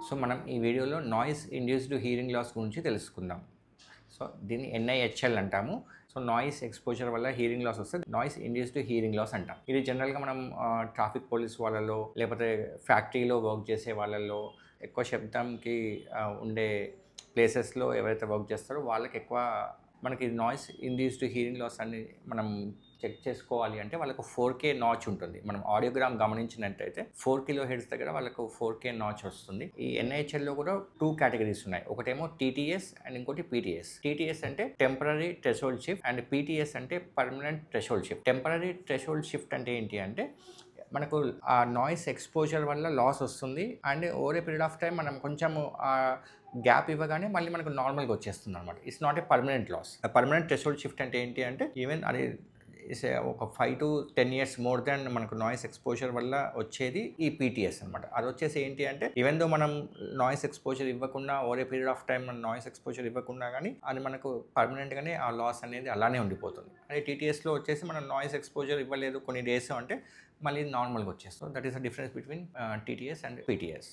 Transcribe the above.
So మనం ఈ వీడియోలో నాయిస్ ఇండ్యూస్డ్ హియరింగ్ లాస్ గురించి తెలుసుకుందాం. సో దీన్ని NIHL అంటాము. సో నాయిస్ ఎక్స్పోజర్ వల్ల హియరింగ్ లాస్ వస్తే నాయిస్ ఇండ్యూస్డ్ హియరింగ్ లాస్ అంటాం. ఇది జనరల్గా మనం ట్రాఫిక్ పోలీస్ వాళ్ళలో లేకపోతే ఫ్యాక్టరీలో వర్క్ చేసే వాళ్ళలో ఎక్కువ శబ్దంకి ఉండే ప్లేసెస్లో ఎవరైతే వర్క్ చేస్తారో వాళ్ళకి ఎక్కువ మనకి నాయిస్ ఇండ్యూస్డ్ హియరింగ్ లాస్ అని మనం చెక్ చేసుకోవాలి అంటే వాళ్ళకు 4K నాచ్ ఉంటుంది. మనం ఆడియోగ్రామ్ గమనించినట్టయితే 4 kHz దగ్గర వాళ్ళకు 4K నాచ్ వస్తుంది. ఈ NIHLలో కూడా 2 కేటగిరీస్ ఉన్నాయి. ఒకటేమో TTS అండ్ ఇంకోటి PTS. TTS అంటే temporary threshold shift and PTS అంటే permanent threshold shift. Temporary threshold shift అంటే ఏంటి అంటే మనకు ఆ నాయిస్ ఎక్స్పోజర్ వల్ల లాస్ వస్తుంది and over a period of time మనం కొంచెం గ్యాప్ ఇవ్వగానే మళ్ళీ మనకు నార్మల్గా వచ్చేస్తుంది అనమాట. It's not a permanent loss. Permanent threshold shift అంటే ఏంటి అంటే ఈవెన్ అది ఒక 5 to 10 years మోర్ దాన్ మనకు నాయిస్ ఎక్స్పోజర్ వల్ల వచ్చేది ఈ PTS అనమాట. అది వచ్చేసి ఏంటి అంటే ఈవెన్ దో మనం నాయిస్ ఎక్స్పోజర్ ఇవ్వకుండా over a period of time మనం నాయిస్ ఎక్స్పోజర్ ఇవ్వకుండా కానీ అది మనకు పర్మనెంట్గానే ఆ లాస్ అనేది అలానే ఉండిపోతుంది. అదే TTSలో వచ్చేసి మనం నాయిస్ ఎక్స్పోజర్ ఇవ్వలేదు కొన్ని డేస్ అంటే మళ్ళీ నార్మల్గా వచ్చేస్తుంది. That is the difference between TTS and PTS.